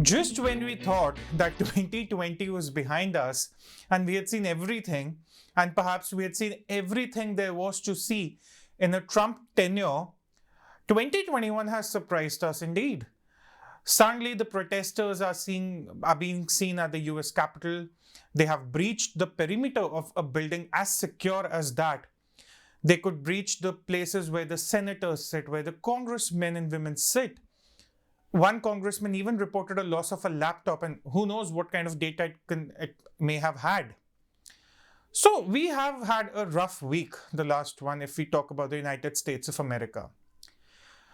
Just when we thought that 2020 was behind us and we had seen everything, and perhaps we had seen everything there was to see in a Trump tenure, 2021 has surprised us indeed. Suddenly, the protesters are being seen at the US Capitol. They have breached the perimeter of a building as secure as that. They could breach the places where the senators sit, where the congressmen and women sit. One congressman even reported a loss of a laptop, and who knows what kind of data it may have had. So we have had a rough week, the last one, if we talk about the United States of America.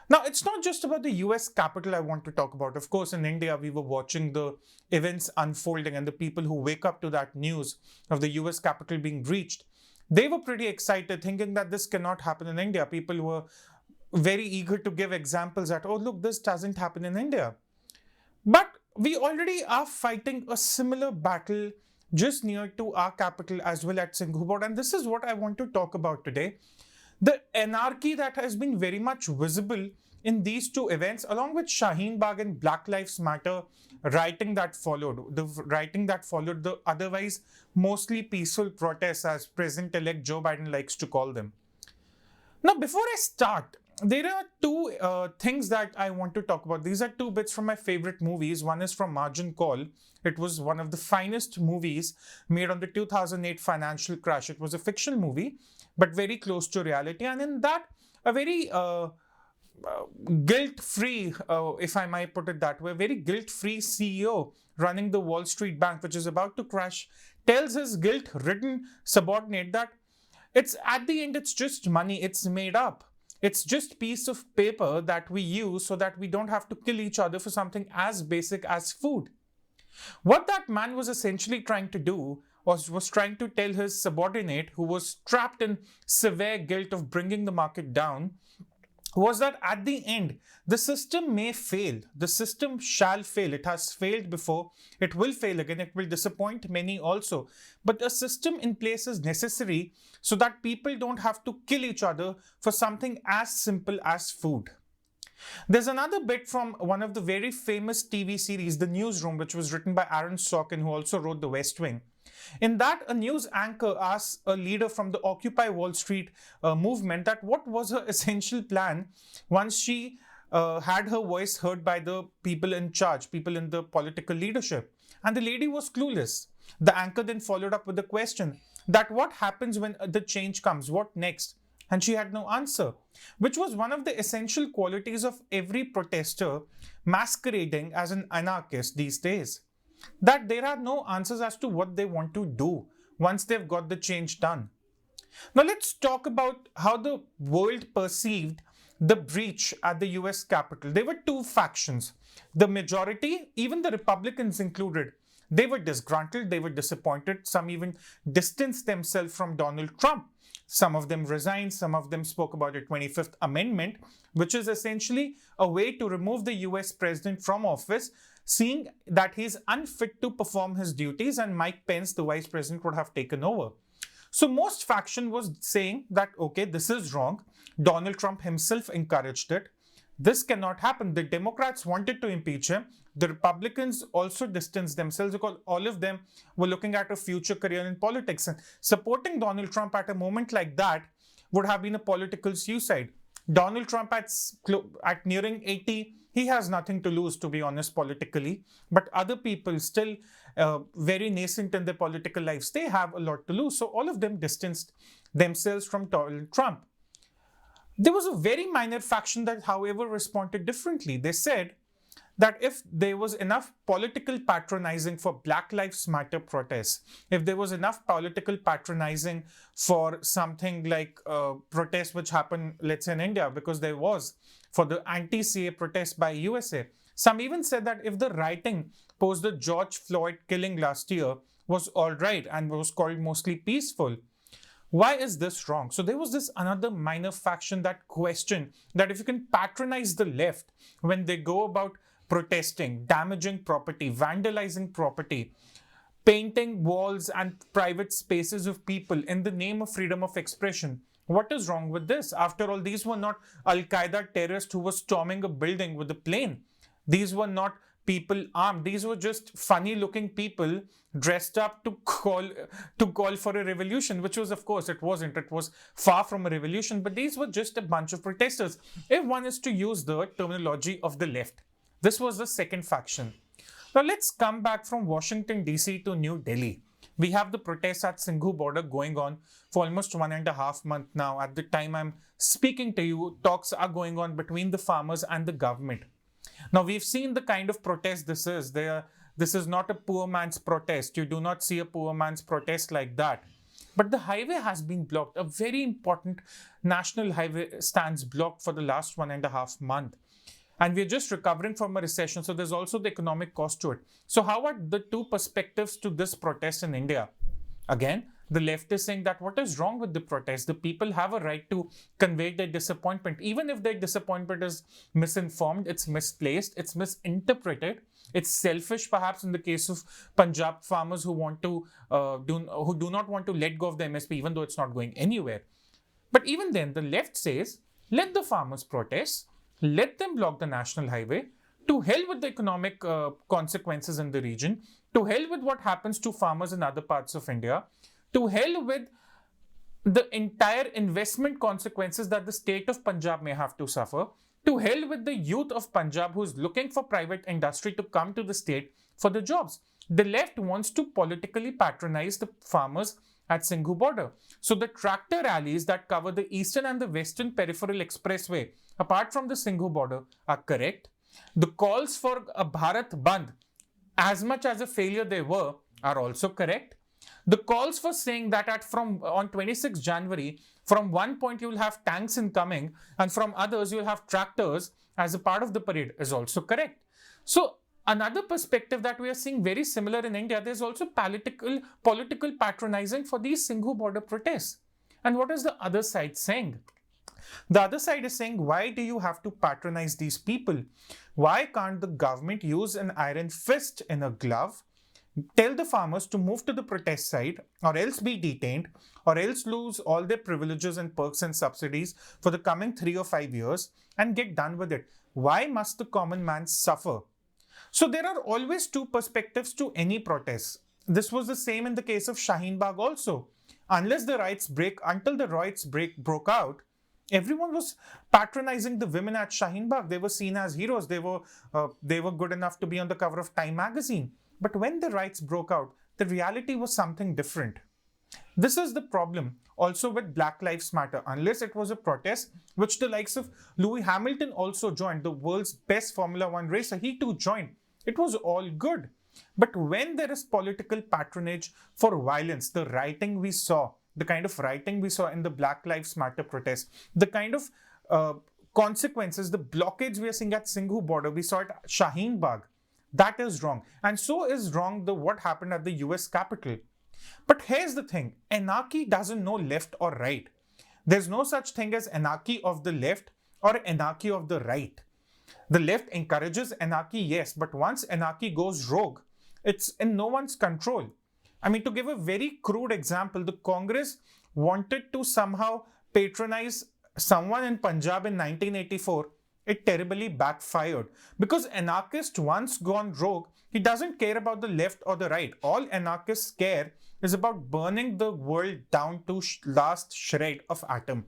Now, it's not just about the US Capitol I want to talk about. Of course, in India, we were watching the events unfolding, and the people who wake up to that news of the US Capitol being breached, they were pretty excited, thinking that this cannot happen in India. People were very eager to give examples that, oh, look, this doesn't happen in India. But we already are fighting a similar battle just near to our capital as well at Singhu. And this is what I want to talk about today. The anarchy that has been very much visible in these two events, along with Shaheen Bagh and Black Lives Matter rioting that followed, the otherwise mostly peaceful protests, as President-elect Joe Biden likes to call them. Now, before I start, there are two things that I want to talk about. These are two bits from my favorite movies. One is from Margin Call. It was one of the finest movies made on the 2008 financial crash. It was a fictional movie, but very close to reality. And in that, a very guilt-free, if I might put it that way, very guilt-free CEO running the Wall Street Bank, which is about to crash, tells his guilt-ridden subordinate that it's at the end, it's just money, it's made up. It's just piece of paper that we use so that we don't have to kill each other for something as basic as food. What that man was essentially trying to do was trying to tell his subordinate, who was trapped in severe guilt of bringing the market down, was that at the end, the system may fail. The system shall fail. It has failed before. It will fail again. It will disappoint many also. But a system in place is necessary so that people don't have to kill each other for something as simple as food. There's another bit from one of the very famous TV series, The Newsroom, which was written by Aaron Sorkin, who also wrote The West Wing. In that, a news anchor asks a leader from the Occupy Wall Street movement that what was her essential plan once she had her voice heard by the people in charge, people in the political leadership. And the lady was clueless. The anchor then followed up with the question that what happens when the change comes? What next? And she had no answer, which was one of the essential qualities of every protester masquerading as an anarchist these days. That there are no answers as to what they want to do once they've got the change done. Now let's talk about how the world perceived the breach at the US Capitol. There were two factions. The majority, even the Republicans included, they were disgruntled, they were disappointed. Some even distanced themselves from Donald Trump. Some of them resigned, some of them spoke about the 25th Amendment, which is essentially a way to remove the US president from office, seeing that he's unfit to perform his duties and Mike Pence, the vice president, would have taken over. So most faction was saying that, okay, this is wrong. Donald Trump himself encouraged it. This cannot happen. The Democrats wanted to impeach him. The Republicans also distanced themselves because all of them were looking at a future career in politics. And supporting Donald Trump at a moment like that would have been a political suicide. Donald Trump at nearing 80, he has nothing to lose, to be honest, politically. But other people still very nascent in their political lives, they have a lot to lose. So all of them distanced themselves from Donald Trump. There was a very minor faction that, however, responded differently. They said that if there was enough political patronizing for Black Lives Matter protests, if there was enough political patronizing for something like protests which happened, let's say in India, because there was for the anti-CA protest by USA. Some even said that if the rioting post the George Floyd killing last year was all right and was called mostly peaceful, why is this wrong? So there was this another minor faction that questioned that if you can patronize the left when they go about protesting, damaging property, vandalizing property, painting walls and private spaces of people in the name of freedom of expression, what is wrong with this? After all, these were not Al-Qaeda terrorists who were storming a building with a plane. These were not people armed. These were just funny looking people dressed up to call for a revolution, which was, of course, it wasn't. It was far from a revolution, but these were just a bunch of protesters. If one is to use the terminology of the left, this was the second faction. Now let's come back from Washington DC to New Delhi. We have the protests at Singhu border going on for almost 1.5 months now. At the time I'm speaking to you, talks are going on between the farmers and the government. Now we've seen the kind of protest this is. This is not a poor man's protest. You do not see a poor man's protest like that. But the highway has been blocked. A very important national highway stands blocked for the last 1.5 months. And we're just recovering from a recession. So there's also the economic cost to it. So how are the two perspectives to this protest in India? Again, the left is saying that what is wrong with the protest? The people have a right to convey their disappointment. Even if their disappointment is misinformed, it's misplaced, it's misinterpreted, it's selfish perhaps in the case of Punjab farmers who do not want to let go of the MSP even though it's not going anywhere. But even then, the left says, let the farmers protest, let them block the national highway, to hell with the economic consequences in the region, to hell with what happens to farmers in other parts of India, to hell with the entire investment consequences that the state of Punjab may have to suffer, to hell with the youth of Punjab who is looking for private industry to come to the state for the jobs. The left wants to politically patronize the farmers at Singhu border. So the tractor rallies that cover the eastern and the western peripheral expressway, apart from the Singhu border, are correct. The calls for a Bharat Bandh, as much as a failure they were, are also correct. The calls for saying that on 26 January, from one point you will have tanks incoming and from others you will have tractors as a part of the parade is also correct. So another perspective that we are seeing very similar in India, there's also political patronizing for these Singhu border protests. And what is the other side saying? The other side is saying, why do you have to patronize these people? Why can't the government use an iron fist in a glove, tell the farmers to move to the protest site or else be detained or else lose all their privileges and perks and subsidies for the coming 3 or 5 years and get done with it? Why must the common man suffer? So there are always two perspectives to any protest. This was the same in the case of Shaheen Bagh also. Until the riots broke out, everyone was patronizing the women at Shaheen Bagh. They were seen as heroes. They were good enough to be on the cover of Time magazine. But when the riots broke out, the reality was something different. This is the problem also with Black Lives Matter. Unless it was a protest, which the likes of Lewis Hamilton also joined, the world's best Formula 1 racer, he too joined. It was all good. But when there is political patronage for violence, the rioting we saw, the kind of rioting we saw in the Black Lives Matter protest, the kind of consequences, the blockades we are seeing at Singhu border, we saw at Shaheen Bagh, that is wrong. And so is wrong what happened at the US Capitol. But here's the thing, anarchy doesn't know left or right. There's no such thing as anarchy of the left or anarchy of the right. The left encourages anarchy, yes, but once anarchy goes rogue, it's in no one's control. I mean, to give a very crude example, the Congress wanted to somehow patronize someone in Punjab in 1984. It terribly backfired because anarchist once gone rogue, he doesn't care about the left or the right. All anarchists care is about burning the world down to last shred of atom.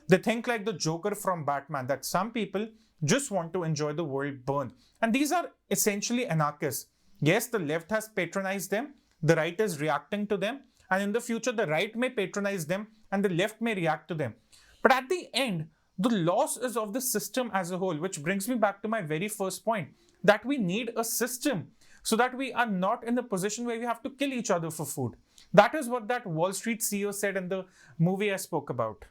They think like the Joker from Batman, that some people just want to enjoy the world burn. And these are essentially anarchists. Yes, the left has patronized them, the right is reacting to them, and in the future the right may patronize them and the left may react to them. But at the end, the loss is of the system as a whole, which brings me back to my very first point, that we need a system so that we are not in a position where we have to kill each other for food. That is what that Wall Street CEO said in the movie I spoke about.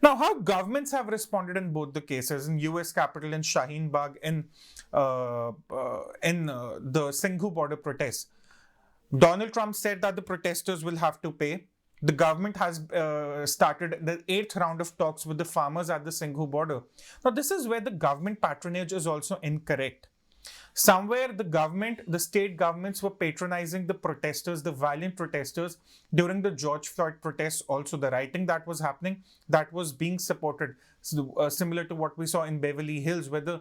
Now, how governments have responded in both the cases, in US Capitol and Shaheen Bagh, in the Singhu border protests. Donald Trump said that the protesters will have to pay. The government has started the 8th round of talks with the farmers at the Singhu border. Now, this is where the government patronage is also incorrect. Somewhere the state governments were patronizing the protesters, the violent protesters during the George Floyd protests. Also, the rioting that was happening, that was being supported, similar to what we saw in Beverly Hills, where the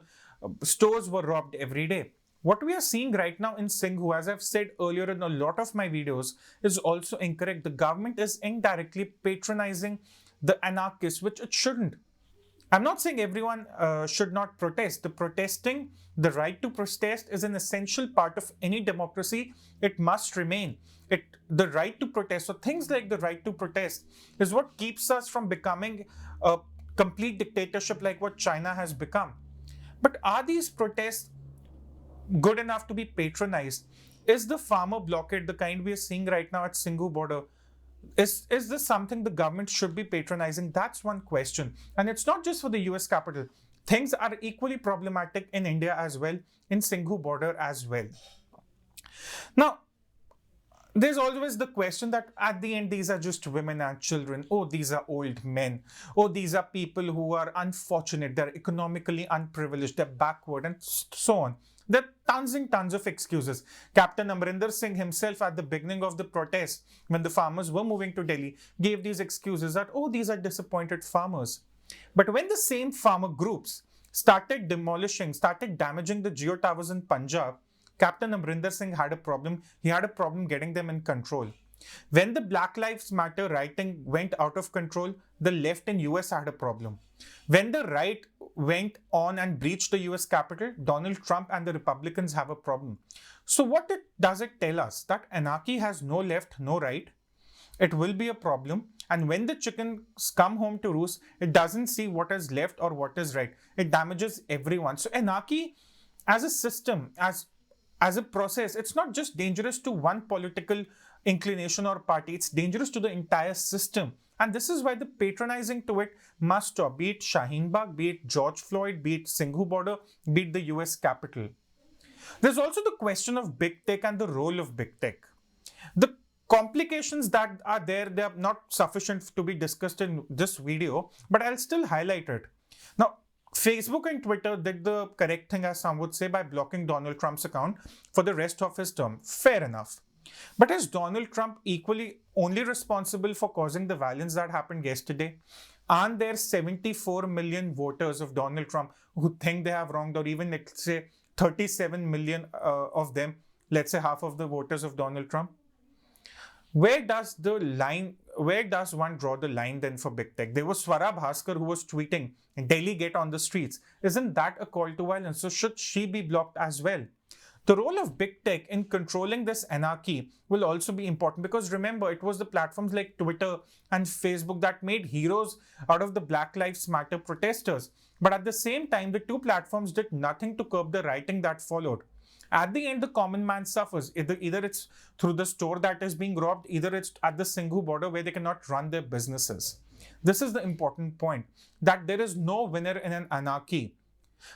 stores were robbed every day. What we are seeing right now in Singhu, as I've said earlier in a lot of my videos, is also incorrect. The government is indirectly patronizing the anarchists, which it shouldn't. I'm not saying everyone should not protest. The right to protest is an essential part of any democracy. It must remain. The right to protest, so things like the right to protest, is what keeps us from becoming a complete dictatorship like what China has become. But are these protests good enough to be patronized? Is the farmer blockade the kind we are seeing right now at Singhu border? Is this something the government should be patronizing? That's one question. And it's not just for the US capital. Things are equally problematic in India as well, in Singhu border as well. Now, there's always the question that at the end, these are just women and children. Oh, these are old men. Oh, these are people who are unfortunate. They're economically unprivileged. They're backward and so on. There are tons and tons of excuses. Captain Amrinder Singh himself at the beginning of the protest, when the farmers were moving to Delhi, gave these excuses that, oh, these are disappointed farmers. But when the same farmer groups started damaging the geo towers in Punjab, Captain Amrinder Singh had a problem. He had a problem getting them in control. When the Black Lives Matter rioting went out of control, the left in US had a problem. When the right went on and breached the US Capitol, Donald Trump and the Republicans have a problem. So what does it tell us? That anarchy has no left, no right. It will be a problem. And when the chickens come home to roost, it doesn't see what is left or what is right. It damages everyone. So anarchy as a system, as a process, it's not just dangerous to one political inclination or party, it's dangerous to the entire system. And this is why the patronizing to it must stop, be it Shaheen Bagh, be it George Floyd, be it Singhu border, be it the US Capitol. There's also the question of big tech and the role of big tech. The complications that are there, they are not sufficient to be discussed in this video, but I'll still highlight it. Now, Facebook and Twitter did the correct thing, as some would say, by blocking Donald Trump's account for the rest of his term. Fair enough. But is Donald Trump equally only responsible for causing the violence that happened yesterday? Aren't there 74 million voters of Donald Trump who think they have wronged, or even, let's say, 37 million of them, let's say half of the voters of Donald Trump? Where does one draw the line then for big tech? There was Swara Bhaskar who was tweeting, Delhi get on the streets. Isn't that a call to violence? So should she be blocked as well? The role of big tech in controlling this anarchy will also be important, because remember, it was the platforms like Twitter and Facebook that made heroes out of the Black Lives Matter protesters. But at the same time, the two platforms did nothing to curb the rioting that followed. At the end, the common man suffers. Either it's through the store that is being robbed, either it's at the Singhu border where they cannot run their businesses. This is the important point, that there is no winner in an anarchy.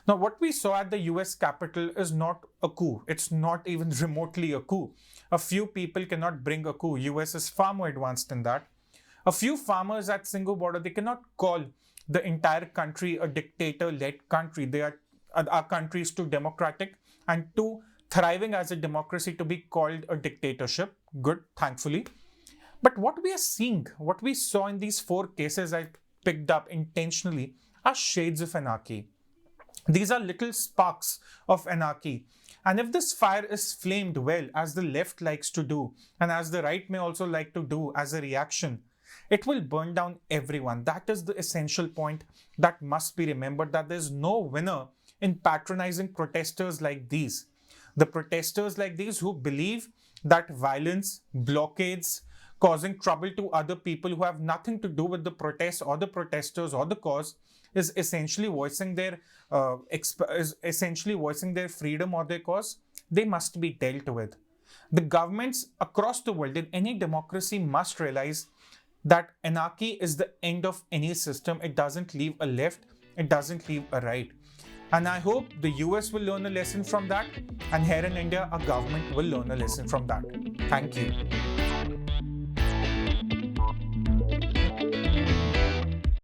Now, what we saw at the US Capitol is not a coup. It's not even remotely a coup. A few people cannot bring a coup. US is far more advanced than that. A few farmers at Singhu border, they cannot call the entire country a dictator-led country. Our country is too democratic and too thriving as a democracy to be called a dictatorship. Good, thankfully. But what we are seeing, what we saw in these 4 cases I picked up intentionally, are shades of anarchy. These are little sparks of anarchy. And if this fire is flamed well, as the left likes to do, and as the right may also like to do as a reaction, it will burn down everyone. That is the essential point that must be remembered, that there's no winner in patronizing protesters like these. The protesters like these who believe that violence, blockades, causing trouble to other people who have nothing to do with the protest or the protesters or the cause is essentially voicing their freedom or their cause, they must be dealt with. The governments across the world in any democracy must realize that anarchy is the end of any system. It doesn't leave a left, it doesn't leave a right. And I hope the US will learn a lesson from that, and here in India, our government will learn a lesson from that. Thank you.